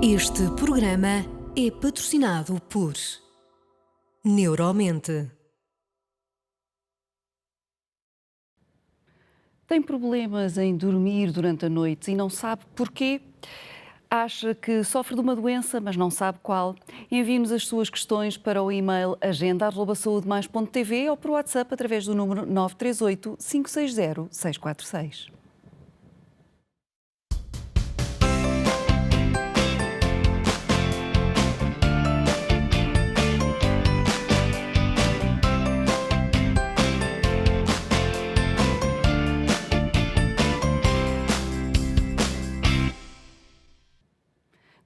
Este programa é patrocinado por Neuromente. Tem problemas em dormir durante a noite e não sabe porquê? Acha que sofre de uma doença, mas não sabe qual? Envie-nos as suas questões para o e-mail agenda@saudemais.tv ou por WhatsApp através do número 938 560 646.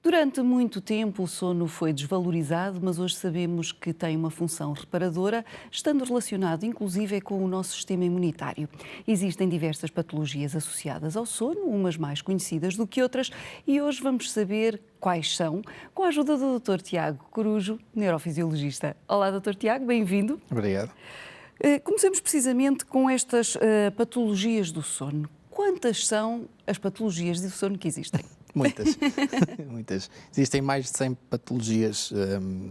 Durante muito tempo o sono foi desvalorizado, mas hoje sabemos que tem uma função reparadora, estando relacionado inclusive com o nosso sistema imunitário. Existem diversas patologias associadas ao sono, umas mais conhecidas do que outras, e hoje vamos saber quais são, com a ajuda do Dr. Tiago Corujo, neurofisiologista. Olá, Dr. Tiago, bem-vindo. Obrigado. Comecemos precisamente com estas patologias do sono. Quantas são as patologias do sono que existem? Muitas. Muitas. Existem mais de 100 patologias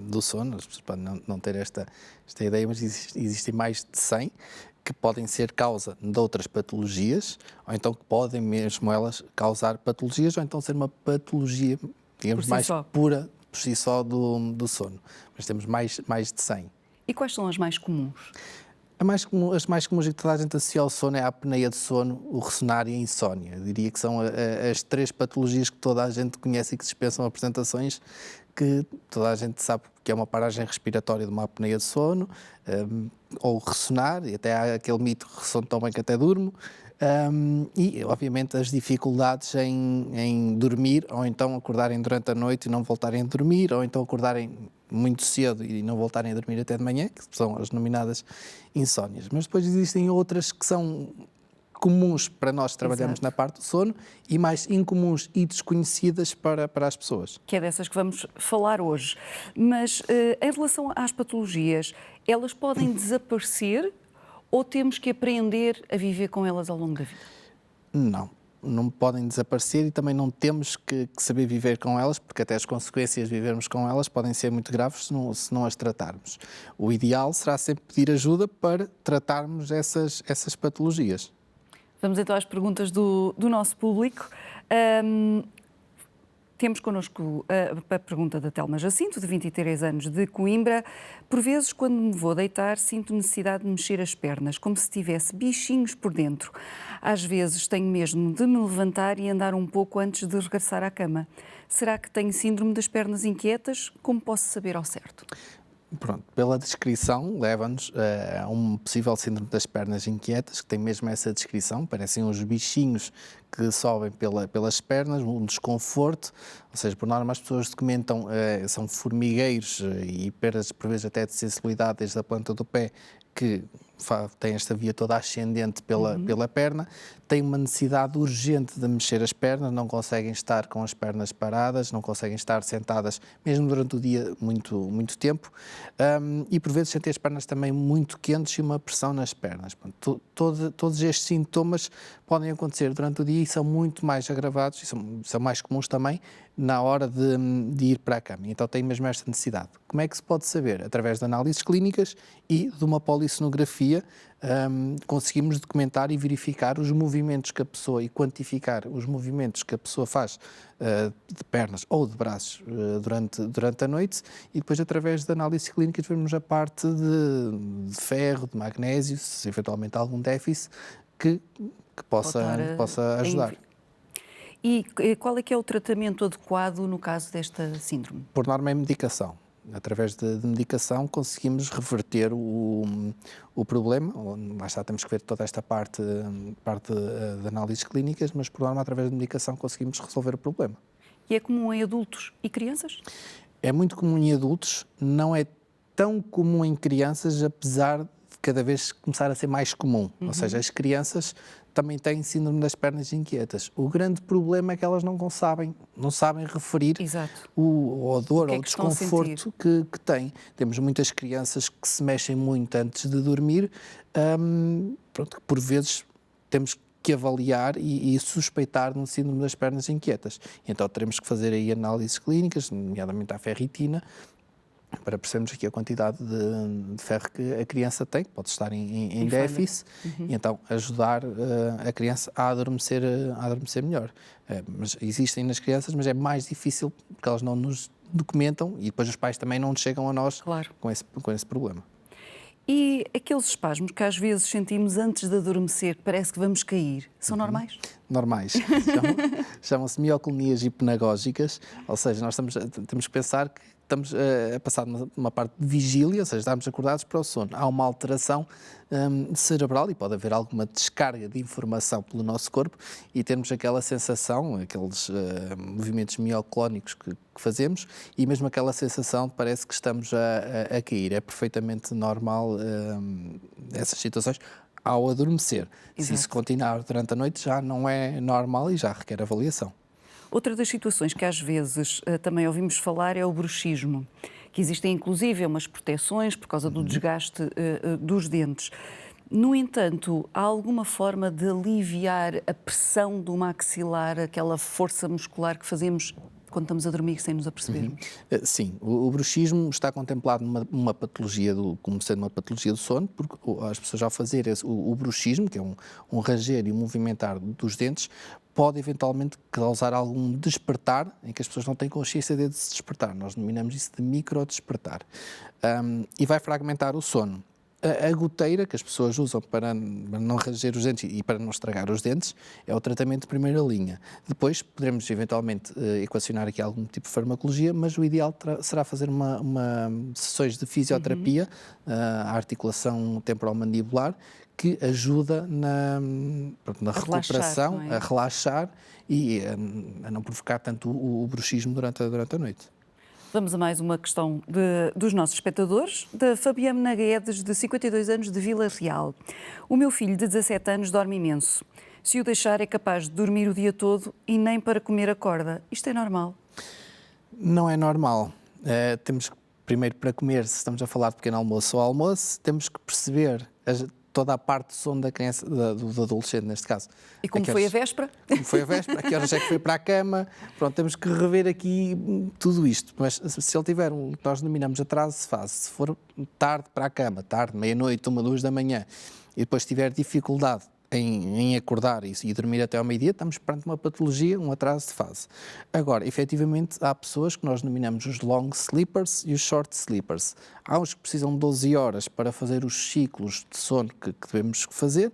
do sono, as pessoas podem não ter esta ideia, mas existem mais de 100 que podem ser causa de outras patologias, ou então que podem mesmo elas causar patologias, ou então ser uma patologia, digamos, mais pura por si só do sono. Mas temos mais de 100. E quais são as mais comuns? As mais comuns que toda a gente associa ao sono é a apneia de sono, o ressonar e a insónia. Eu diria que são as três patologias que toda a gente conhece e que dispensam apresentações, que toda a gente sabe que é uma paragem respiratória de uma apneia de sono, ou ressonar, e até há aquele mito que ressono tão bem que até durmo, e obviamente as dificuldades em dormir, ou então acordarem durante a noite e não voltarem a dormir, ou então acordarem muito cedo e não voltarem a dormir até de manhã, que são as denominadas insónias. Mas depois existem outras que são comuns para nós que trabalhamos na parte do sono e mais incomuns e desconhecidas para as pessoas. Que é dessas que vamos falar hoje. Mas em relação às patologias, elas podem desaparecer ou temos que aprender a viver com elas ao longo da vida? Não podem desaparecer e também não temos que saber viver com elas, porque até as consequências de vivermos com elas podem ser muito graves se não as tratarmos. O ideal será sempre pedir ajuda para tratarmos essas patologias. Vamos então às perguntas do nosso público. Temos connosco a pergunta da Telma Jacinto, de 23 anos, de Coimbra. Por vezes, quando me vou deitar, sinto necessidade de mexer as pernas, como se tivesse bichinhos por dentro. Às vezes, tenho mesmo de me levantar e andar um pouco antes de regressar à cama. Será que tenho síndrome das pernas inquietas? Como posso saber ao certo? Pronto, pela descrição, leva-nos a um possível síndrome das pernas inquietas, que tem mesmo essa descrição, parecem uns bichinhos que sobem pelas pernas, um desconforto, ou seja, por norma as pessoas documentam, são formigueiros e perdas por vezes até de sensibilidade desde a planta do pé, que tem esta via toda ascendente pela perna, têm uma necessidade urgente de mexer as pernas, não conseguem estar com as pernas paradas, não conseguem estar sentadas, mesmo durante o dia, muito tempo, e por vezes sentem as pernas também muito quentes e uma pressão nas pernas. Todos estes sintomas podem acontecer durante o dia e são muito mais agravados e são mais comuns também na hora de ir para a cama. Então tem mesmo esta necessidade. Como é que se pode saber? Através de análises clínicas e de uma polissonografia, conseguimos documentar e verificar os movimentos que a pessoa e quantificar os movimentos que a pessoa faz de pernas ou de braços durante a noite, e depois através de análises clínicas vemos a parte de ferro, de magnésio, se eventualmente há algum déficit que possa ajudar. E qual é que é o tratamento adequado no caso desta síndrome? Por norma é medicação. Através de medicação conseguimos reverter o problema. Lá está, temos que ver toda esta parte de análises clínicas, mas por norma através de medicação conseguimos resolver o problema. E é comum em adultos e crianças? É muito comum em adultos, não é tão comum em crianças, apesar de cada vez começar a ser mais comum. Ou seja, as crianças também têm síndrome das pernas inquietas. O grande problema é que elas não sabem referir a dor ou o desconforto que têm. Temos muitas crianças que se mexem muito antes de dormir, que por vezes temos que avaliar e suspeitar no síndrome das pernas inquietas. Então teremos que fazer aí análises clínicas, nomeadamente à ferritina, para percebermos aqui a quantidade de ferro que a criança tem, que pode estar em déficit, e então ajudar a criança a adormecer melhor. Mas existem nas crianças, mas é mais difícil porque elas não nos documentam e depois os pais também não chegam a nós com esse problema. E aqueles espasmos que às vezes sentimos antes de adormecer, que parece que vamos cair, são normais? Normais. Chamam-se mioclonias hipenagógicas, ou seja, nós temos que pensar que estamos a passar uma parte de vigília, ou seja, estamos acordados para o sono. Há uma alteração cerebral e pode haver alguma descarga de informação pelo nosso corpo e termos aquela sensação, aqueles movimentos mioclónicos que fazemos e mesmo aquela sensação de parece que estamos a cair. É perfeitamente normal essas situações ao adormecer. Exato. Se isso continuar durante a noite já não é normal e já requer avaliação. Outra das situações que às vezes também ouvimos falar é o bruxismo, que existem inclusive umas proteções por causa do desgaste dos dentes. No entanto, há alguma forma de aliviar a pressão do maxilar, aquela força muscular que fazemos quando estamos a dormir sem nos apercebermos? Sim, o bruxismo está contemplado numa patologia, como sendo uma patologia do sono, porque as pessoas ao fazer o bruxismo, que é um ranger e um movimentar dos dentes, pode eventualmente causar algum despertar, em que as pessoas não têm consciência de se despertar. Nós denominamos isso de microdespertar. E vai fragmentar o sono. A goteira que as pessoas usam para não ranger os dentes e para não estragar os dentes é o tratamento de primeira linha. Depois poderemos eventualmente equacionar aqui algum tipo de farmacologia, mas o ideal será fazer sessões de fisioterapia, a articulação temporal-mandibular, que ajuda na recuperação, relaxar, não é? A relaxar e a não provocar tanto o bruxismo durante a noite. Vamos a mais uma questão dos nossos espectadores, da Fabiana Guedes, de 52 anos, de Vila Real. O meu filho de 17 anos dorme imenso. Se o deixar é capaz de dormir o dia todo e nem para comer acorda. Isto é normal? Não é normal. Temos que, primeiro, para comer, se estamos a falar de pequeno almoço ou almoço, temos que perceber toda a parte do sono da criança, do adolescente, neste caso. E como foi a véspera? Como foi a véspera, a que horas é que foi para a cama. Pronto, temos que rever aqui tudo isto. Mas se ele tiver nós denominamos atraso de fase, se for tarde para a cama, tarde, meia-noite, 1, 2 da manhã, e depois tiver dificuldade em acordar e dormir até ao meio-dia, estamos perante uma patologia, um atraso de fase. Agora, efetivamente, há pessoas que nós denominamos os long sleepers e os short sleepers. Há uns que precisam de 12 horas para fazer os ciclos de sono que devemos fazer.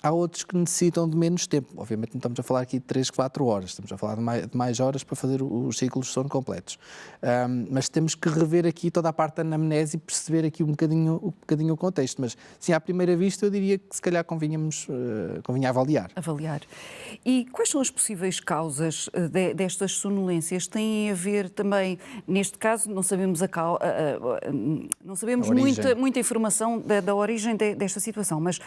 Há outros que necessitam de menos tempo. Obviamente não estamos a falar aqui de 3, 4 horas, estamos a falar de mais horas para fazer os ciclos de sono completos. Mas temos que rever aqui toda a parte da anamnese e perceber aqui um bocadinho o contexto. Mas, sim, à primeira vista, eu diria que se calhar convinha avaliar. E quais são as possíveis causas destas sonolências? Têm a ver também, neste caso, não sabemos não sabemos muita informação da origem desta situação, mas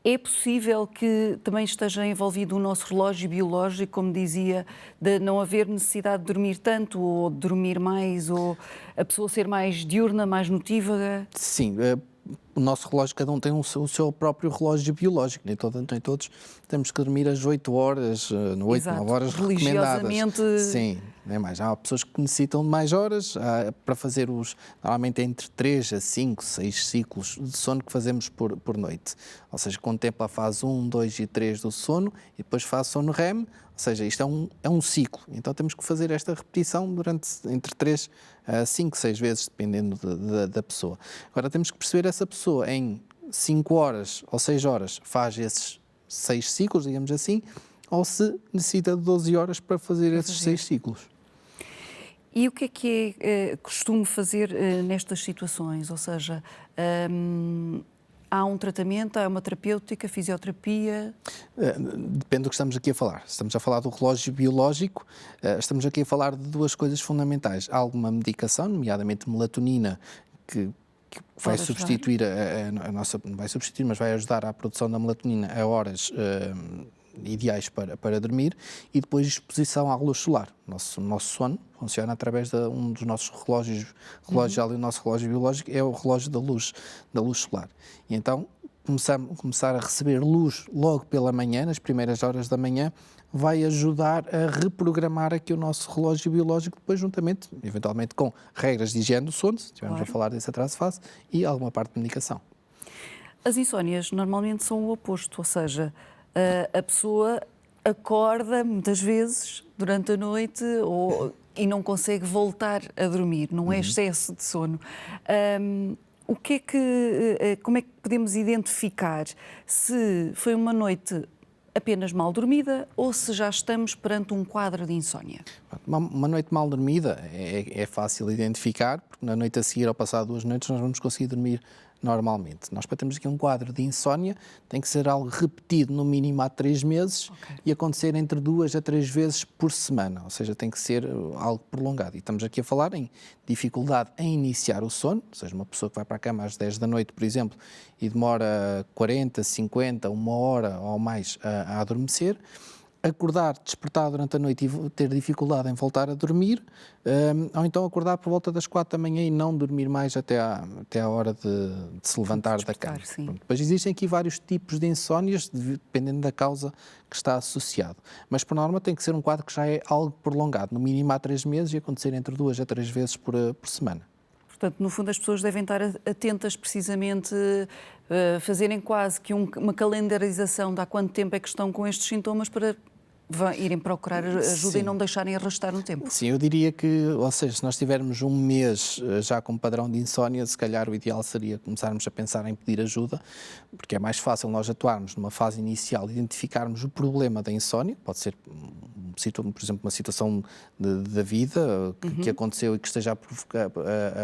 é possível que também esteja envolvido o nosso relógio biológico, como dizia, de não haver necessidade de dormir tanto, ou de dormir mais, ou a pessoa ser mais diurna, mais notívaga? Sim, o nosso relógio, cada um tem o seu próprio relógio biológico, nem todos temos que dormir às 8 horas, 8, 9 horas recomendadas. Sim, nem mais. Há pessoas que necessitam de mais horas para fazer normalmente entre 3 a 5, 6 ciclos de sono que fazemos por noite. Ou seja, contempla a fase 1, 2 e 3 do sono e depois faz sono REM, ou seja, isto é um ciclo. Então temos que fazer esta repetição entre 3 a 5, 6 vezes, dependendo da pessoa. Agora temos que perceber essa pessoa em 5 horas ou 6 horas faz esses 6 ciclos, digamos assim, ou se necessita de 12 horas para fazer esses 6 ciclos. E o que é costume fazer nestas situações? Ou seja, há um tratamento, há uma terapêutica, fisioterapia? Depende do que estamos aqui a falar. Se estamos a falar do relógio biológico, estamos aqui a falar de duas coisas fundamentais. Há alguma medicação, nomeadamente melatonina, que vai substituir não vai substituir, mas vai ajudar à produção da melatonina a horas ideais para dormir, e depois exposição à luz solar. O nosso sono funciona através de um dos nossos relógios, o nosso relógio biológico é o relógio da luz solar. E então, começar a receber luz logo pela manhã, nas primeiras horas da manhã, vai ajudar a reprogramar aqui o nosso relógio biológico, depois juntamente, eventualmente, com regras de higiene do sono, se estivermos a falar desse atraso de fase, e alguma parte de medicação. As insónias normalmente são o oposto, ou seja, a pessoa acorda muitas vezes durante a noite e não consegue voltar a dormir, não é excesso de sono. Como é que podemos identificar se foi uma noite apenas mal dormida ou se já estamos perante um quadro de insónia? Uma noite mal dormida é fácil identificar, porque na noite a seguir, ao passar 2 noites, nós vamos conseguir dormir normalmente. Nós, para termos aqui um quadro de insónia, tem que ser algo repetido no mínimo há 3 meses e acontecer entre 2 a 3 vezes por semana, ou seja, tem que ser algo prolongado. E estamos aqui a falar em dificuldade em iniciar o sono, ou seja, uma pessoa que vai para a cama às 10 da noite, por exemplo, e demora 40, 50, 1 hora ou mais a adormecer, acordar, despertar durante a noite e ter dificuldade em voltar a dormir, ou então acordar por volta das 4 da manhã e não dormir mais até à hora de se levantar da cama. Depois existem aqui vários tipos de insónias, dependendo da causa que está associado. Mas, por norma, tem que ser um quadro que já é algo prolongado, no mínimo há 3 meses e acontecer entre 2 a 3 vezes por semana. Portanto, no fundo, as pessoas devem estar atentas precisamente, fazerem quase que uma calendarização de há quanto tempo é que estão com estes sintomas para irem procurar ajuda e não deixarem arrastar no tempo. Sim, eu diria que, ou seja, se nós tivermos 1 mês já com padrão de insónia, se calhar o ideal seria começarmos a pensar em pedir ajuda, porque é mais fácil nós atuarmos numa fase inicial, identificarmos o problema da insónia, pode ser, por exemplo, uma situação da vida que aconteceu e que esteja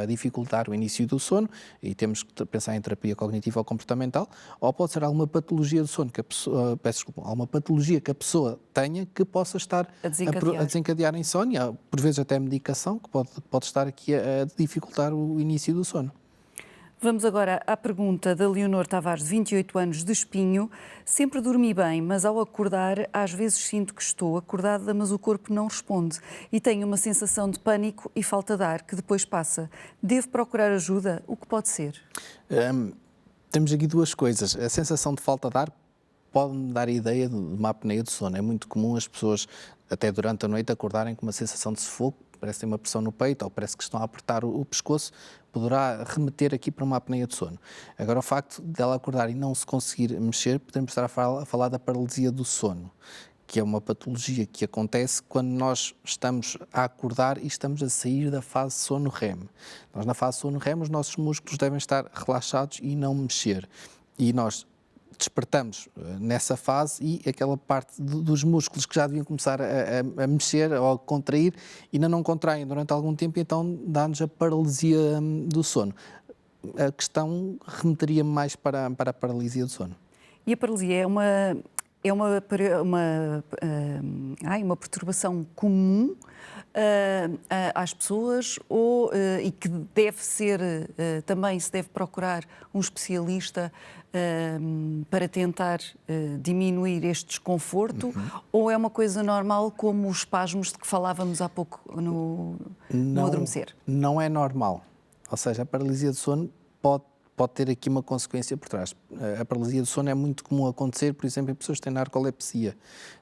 a dificultar o início do sono e temos que pensar em terapia cognitiva ou comportamental, ou pode ser alguma patologia do sono, alguma patologia que a pessoa tenha que possa estar a desencadear a insónia, por vezes até medicação, que pode estar aqui a dificultar o início do sono. Vamos agora à pergunta da Leonor Tavares, de 28 anos, de Espinho. Sempre dormi bem, mas ao acordar, às vezes sinto que estou acordada, mas o corpo não responde. E tenho uma sensação de pânico e falta de ar, que depois passa. Devo procurar ajuda? O que pode ser? Temos aqui 2 coisas. A sensação de falta de ar pode-me dar a ideia de uma apneia do sono. É muito comum as pessoas, até durante a noite, acordarem com uma sensação de sufoco, parece ter uma pressão no peito ou parece que estão a apertar o pescoço, poderá remeter aqui para uma apneia de sono. Agora, o facto dela acordar e não se conseguir mexer, podemos estar a falar da paralisia do sono, que é uma patologia que acontece quando nós estamos a acordar e estamos a sair da fase sono-REM. Nós, na fase sono-REM, os nossos músculos devem estar relaxados e não mexer. E nós despertamos nessa fase e aquela parte dos músculos que já deviam começar a mexer ou a contrair ainda não contraem durante algum tempo, e então dá-nos a paralisia do sono. A questão remeteria mais para a paralisia do sono. E a paralisia é uma perturbação comum às pessoas e que deve ser, também se deve procurar um especialista para tentar diminuir este desconforto, ou é uma coisa normal como os espasmos de que falávamos há pouco no adormecer? Não é normal. Ou seja, a paralisia do sono pode ter aqui uma consequência por trás. A paralisia do sono é muito comum acontecer, por exemplo, em pessoas que têm narcolepsia.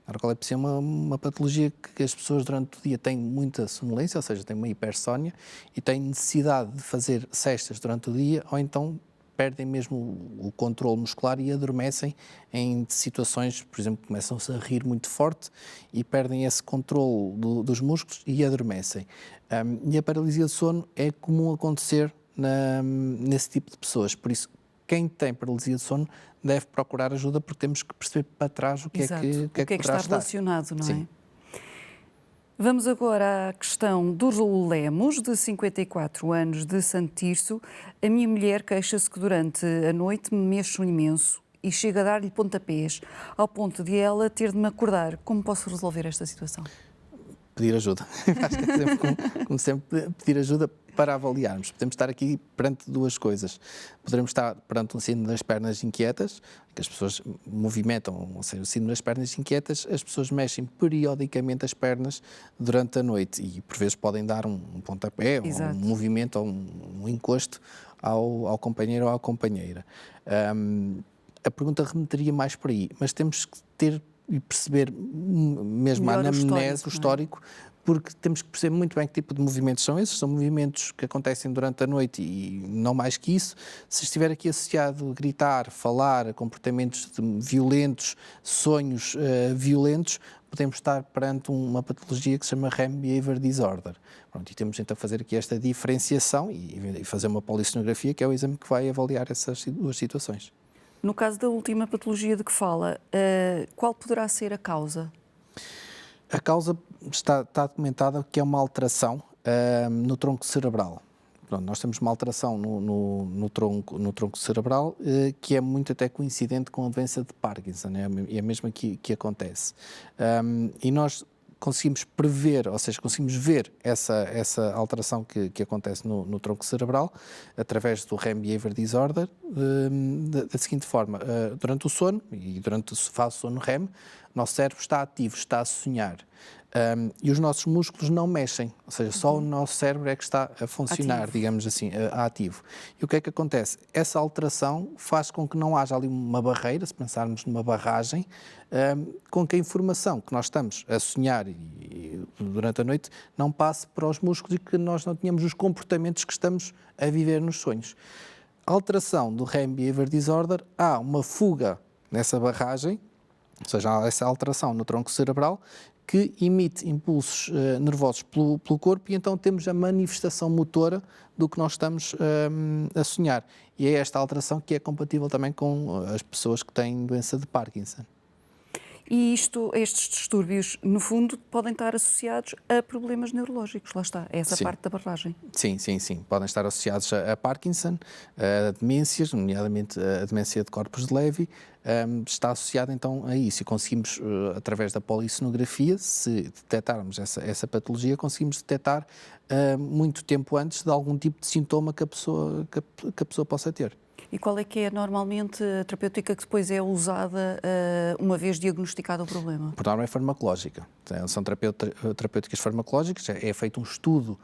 A narcolepsia é uma patologia que as pessoas durante o dia têm muita sonolência, ou seja, têm uma hipersónia e têm necessidade de fazer cestas durante o dia, ou então perdem mesmo o controle muscular e adormecem em situações, por exemplo, começam-se a rir muito forte e perdem esse controle dos músculos e adormecem. E a paralisia do sono é comum acontecer nesse tipo de pessoas. Por isso, quem tem paralisia do sono deve procurar ajuda, porque temos que perceber para trás o que é que está relacionado, não é? Sim. Vamos agora à questão do Raul Lemos, de 54 anos, de Santo Tirso. A minha mulher queixa-se que durante a noite me mexo imenso e chega a dar-lhe pontapés, ao ponto de ela ter de me acordar. Como posso resolver esta situação? Pedir ajuda. Acho que é sempre, como sempre, pedir ajuda para avaliarmos. Podemos estar aqui perante 2 coisas. Poderemos estar perante um síndrome das pernas inquietas, que as pessoas movimentam, ou seja, o síndrome das pernas inquietas, as pessoas mexem periodicamente as pernas durante a noite e por vezes podem dar um pontapé, ou um movimento, ou um encosto ao companheiro ou à companheira. a pergunta remeteria mais por aí, mas temos que ter e perceber mesmo a Melhor anamnese, o histórico, porque temos que perceber muito bem que tipo de movimentos são esses. São movimentos que acontecem durante a noite e não mais que isso. Se estiver aqui associado a gritar, falar, a comportamentos violentos, sonhos violentos, podemos estar perante uma patologia que se chama REM Behavior Disorder. Pronto, e temos então a fazer aqui esta diferenciação e fazer uma polissonografia, que é o exame que vai avaliar essas duas situações. No caso da última patologia de que fala, qual poderá ser a causa? A causa está documentada que é uma alteração no tronco cerebral. Pronto, nós temos uma alteração no tronco cerebral que é muito até coincidente com a doença de Parkinson, é a mesma que acontece. E nós conseguimos prever, ou seja, conseguimos ver essa alteração que acontece no tronco cerebral através do REM Behavior Disorder da seguinte forma: durante o sono e durante a fase sono REM, nosso cérebro está ativo, está a sonhar. E os nossos músculos não mexem, ou seja, só o nosso cérebro é que está a funcionar, ativo. Digamos assim, ativo. E o que é que acontece? Essa alteração faz com que não haja ali uma barreira, se pensarmos numa barragem, com que a informação que nós estamos a sonhar durante a noite não passe para os músculos e que nós não tenhamos os comportamentos que estamos a viver nos sonhos. A alteração do REM Behavior Disorder, há uma fuga nessa barragem, ou seja, há essa alteração no tronco cerebral que emite impulsos nervosos pelo corpo e então temos a manifestação motora do que nós estamos a sonhar. E é esta alteração que é compatível também com as pessoas que têm doença de Parkinson. E estes distúrbios, no fundo, podem estar associados a problemas neurológicos, lá está, essa parte da barragem. Sim. Podem estar associados a Parkinson, a demências, nomeadamente a demência de corpos de Levy, está associada então a isso. E conseguimos, através da polissonografia, se detectarmos essa patologia, conseguimos detectar muito tempo antes de algum tipo de sintoma que a pessoa possa ter. E qual é que é normalmente a terapêutica que depois é usada uma vez diagnosticado o problema? Por norma é farmacológica. São terapêuticas farmacológicas, é feito um estudo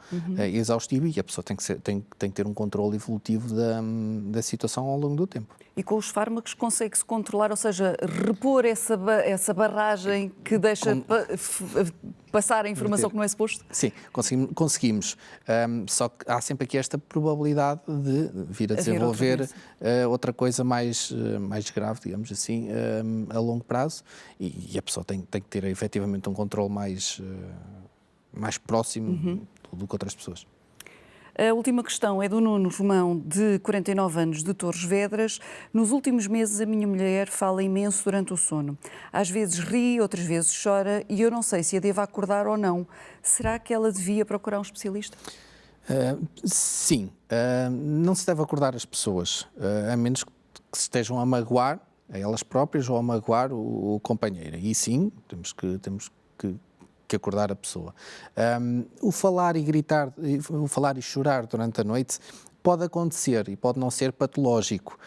exaustivo e a pessoa tem que ter um controle evolutivo da situação ao longo do tempo. E com os fármacos consegue-se controlar, ou seja, repor essa barragem que deixa passar a informação que não é suposto? Sim, conseguimos. Só que há sempre aqui esta probabilidade de vir a desenvolver outra coisa mais grave, digamos assim, a longo prazo, e a pessoa tem que ter efetivamente um controle mais próximo do que outras pessoas. A última questão é do Nuno Romão, de 49 anos, de Torres Vedras. Nos últimos meses a minha mulher fala imenso durante o sono. Às vezes ri, outras vezes chora e eu não sei se a devo acordar ou não. Será que ela devia procurar um especialista? Sim, não se deve acordar as pessoas, a menos que se estejam a magoar a elas próprias ou a magoar o companheiro. E sim, temos que acordar a pessoa. O falar e gritar, o falar e chorar durante a noite pode acontecer e pode não ser patológico.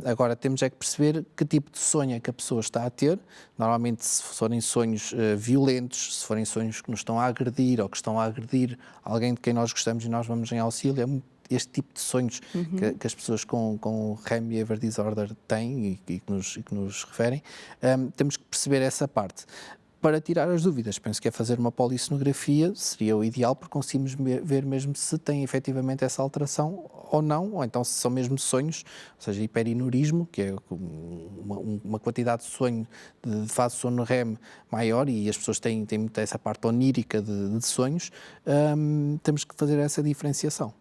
Agora temos é que perceber que tipo de sonho é que a pessoa está a ter. Normalmente, se forem sonhos violentos, se forem sonhos que nos estão a agredir ou que estão a agredir alguém de quem nós gostamos e nós vamos em auxílio, é este tipo de sonhos que as pessoas com REM Behavior Disorder têm e que nos referem. Temos que perceber essa parte. Para tirar as dúvidas, penso que é fazer uma polissonografia, seria o ideal, porque conseguimos ver mesmo se tem efetivamente essa alteração ou não, ou então se são mesmo sonhos, ou seja, hiperinurismo, que é uma quantidade de sonho de fase sono REM maior, e as pessoas têm muito essa parte onírica de sonhos. Temos que fazer essa diferenciação.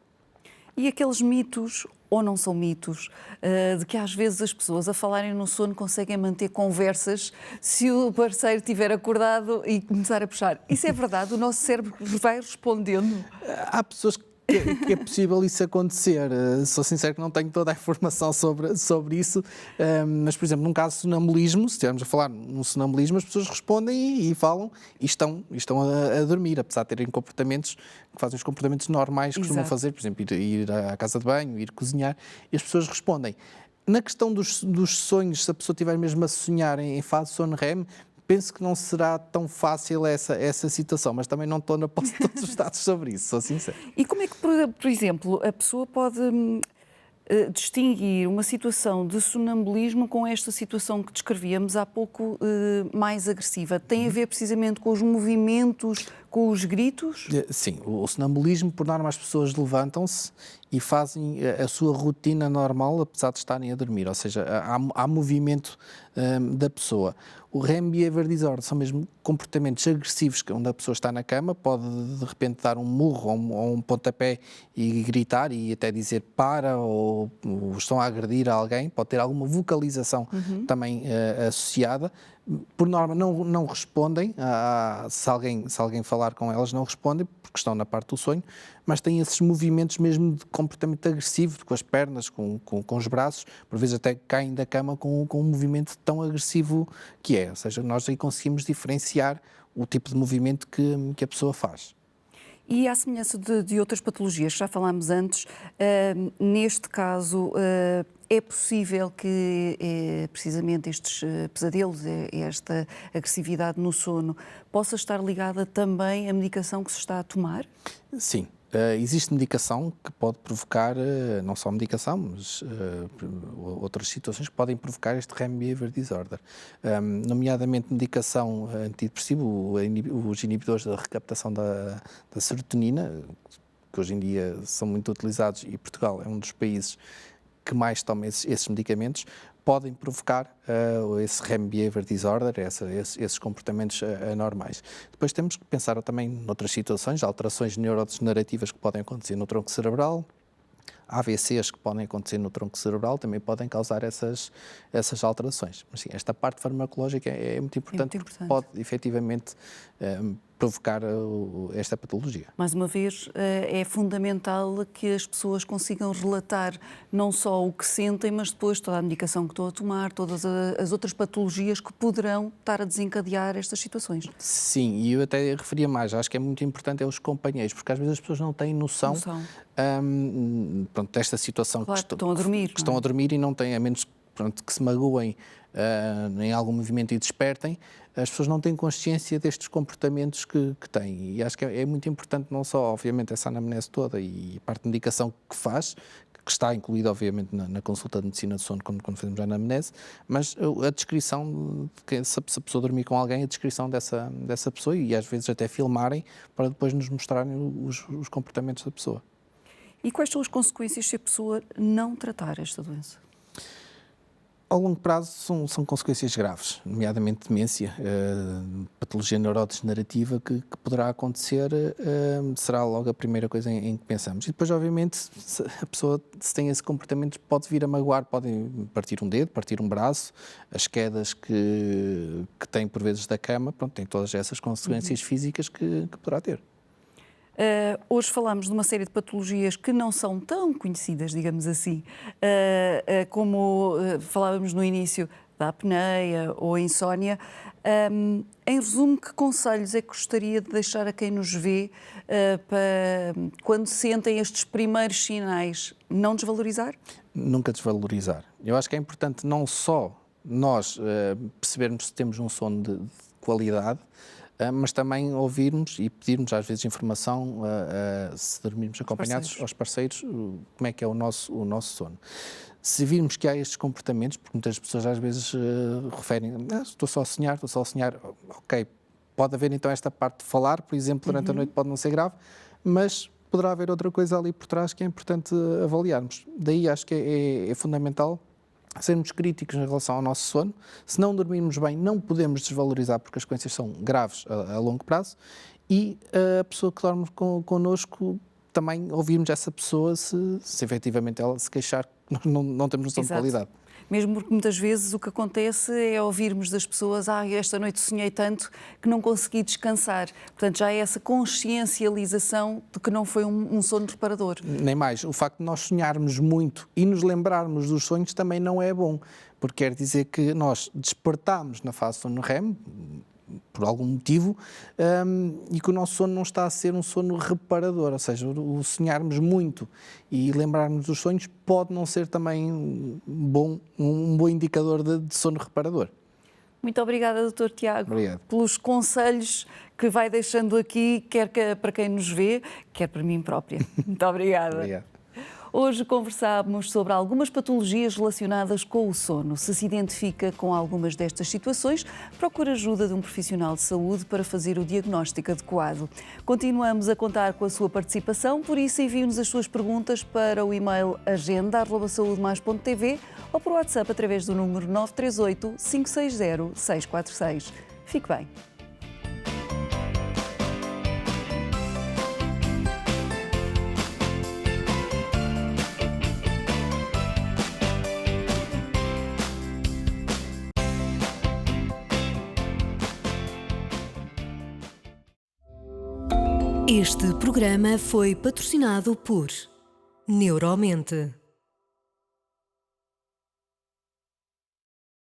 E aqueles mitos, ou não são mitos, de que às vezes as pessoas a falarem no sono conseguem manter conversas se o parceiro estiver acordado e começar a puxar. Isso é verdade? O nosso cérebro vai respondendo? Há pessoas que é possível isso acontecer. Sou sincero que não tenho toda a informação sobre isso, mas, por exemplo, num caso de sonambulismo, se estivermos a falar num sonambulismo, as pessoas respondem e falam e estão a dormir, apesar de terem comportamentos que fazem os comportamentos normais que costumam fazer, por exemplo, ir à casa de banho, ir cozinhar, e as pessoas respondem. Na questão dos sonhos, se a pessoa estiver mesmo a sonhar em fase sono REM, penso que não será tão fácil essa situação, mas também não estou na posse de todos os dados sobre isso, sou sincero. E como é que, por exemplo, a pessoa pode distinguir uma situação de sonambulismo com esta situação que descrevíamos há pouco, mais agressiva? Tem a ver precisamente com os movimentos, com os gritos? Sim, o sonambulismo, por norma, as pessoas levantam-se e fazem a sua rotina normal, apesar de estarem a dormir, ou seja, há movimento da pessoa. O REM Behavior Disorder são mesmo comportamentos agressivos, onde a pessoa está na cama, pode de repente dar um murro ou um pontapé e gritar e até dizer para, ou estão a agredir alguém, pode ter alguma vocalização também associada. Por norma não respondem, se alguém falar com elas não respondem, porque estão na parte do sonho, mas têm esses movimentos mesmo de comportamento agressivo, com as pernas, com os braços, por vezes até caem da cama com um movimento tão agressivo que é. Ou seja, nós aí conseguimos diferenciar o tipo de movimento que a pessoa faz. E à semelhança de outras patologias que já falámos antes, neste caso é possível que precisamente estes pesadelos, esta agressividade no sono, possa estar ligada também à medicação que se está a tomar? Sim. Existe medicação que pode provocar, não só medicação, mas outras situações que podem provocar este REM Behavior Disorder, nomeadamente medicação antidepressiva, os inibidores da recaptação da serotonina, que hoje em dia são muito utilizados e Portugal é um dos países que mais toma esses medicamentos, podem provocar esse REM Behavior Disorder, esses comportamentos anormais. Depois temos que pensar também noutras situações, alterações neurodegenerativas que podem acontecer no tronco cerebral, AVCs que podem acontecer no tronco cerebral também podem causar essas alterações. Mas sim, esta parte farmacológica é muito importante, porque pode efetivamente provocar esta patologia. Mais uma vez, é fundamental que as pessoas consigam relatar não só o que sentem, mas depois toda a medicação que estão a tomar, todas as outras patologias que poderão estar a desencadear estas situações. Sim, e eu até referia mais, acho que é muito importante os companheiros, porque às vezes as pessoas não têm noção. Pronto, desta situação, claro, que estão a dormir. Que estão a dormir e não têm, a menos que se magoem em algum movimento e despertem, as pessoas não têm consciência destes comportamentos que têm. E acho que é muito importante, não só, obviamente, essa anamnese toda e a parte de medicação que faz, que está incluída, obviamente, na consulta de medicina de sono, quando fazemos a anamnese, mas a descrição, se a pessoa dormir com alguém, a descrição dessa pessoa e às vezes até filmarem para depois nos mostrarem os comportamentos da pessoa. E quais são as consequências se a pessoa não tratar esta doença? Ao longo prazo são consequências graves, nomeadamente demência, patologia neurodegenerativa que poderá acontecer, será logo a primeira coisa em que pensamos. E depois, obviamente, se a pessoa se tem esse comportamento pode vir a magoar, pode partir um dedo, partir um braço, as quedas que tem por vezes da cama, pronto, tem todas essas consequências físicas que poderá ter. Hoje falamos de uma série de patologias que não são tão conhecidas, digamos assim, como falávamos no início da apneia ou a insónia. Em resumo, que conselhos é que gostaria de deixar a quem nos vê para, quando sentem estes primeiros sinais, não desvalorizar? Nunca desvalorizar. Eu acho que é importante não só nós percebermos se temos um sono de qualidade, mas também ouvirmos e pedirmos às vezes informação, se dormirmos acompanhados aos parceiros, como é que é o nosso sono. Se virmos que há estes comportamentos, porque muitas pessoas às vezes referem, estou só a sonhar, ok, pode haver então esta parte de falar, por exemplo, durante a noite pode não ser grave, mas poderá haver outra coisa ali por trás que é importante avaliarmos. Daí acho que é fundamental sermos críticos em relação ao nosso sono. Se não dormirmos bem, não podemos desvalorizar porque as consequências são graves a longo prazo e a pessoa que dorme connosco, também ouvirmos essa pessoa se efetivamente ela se queixar que não temos noção de qualidade. Mesmo porque muitas vezes o que acontece é ouvirmos das pessoas esta noite sonhei tanto que não consegui descansar. Portanto, já é essa consciencialização de que não foi um sono reparador. Nem mais. O facto de nós sonharmos muito e nos lembrarmos dos sonhos também não é bom, porque quer dizer que nós despertamos na fase sono REM, por algum motivo, e que o nosso sono não está a ser um sono reparador, ou seja, o sonharmos muito e lembrarmos dos sonhos pode não ser também um bom indicador de sono reparador. Muito obrigada, Dr. Tiago, Obrigado. Pelos conselhos que vai deixando aqui, quer para quem nos vê, quer para mim própria. Muito obrigada. Obrigado. Hoje conversámos sobre algumas patologias relacionadas com o sono. Se se identifica com algumas destas situações, procure ajuda de um profissional de saúde para fazer o diagnóstico adequado. Continuamos a contar com a sua participação, por isso envie-nos as suas perguntas para o e-mail agenda@saudemais.tv ou por WhatsApp através do número 938 560 646. Fique bem. Este programa foi patrocinado por Neuromente.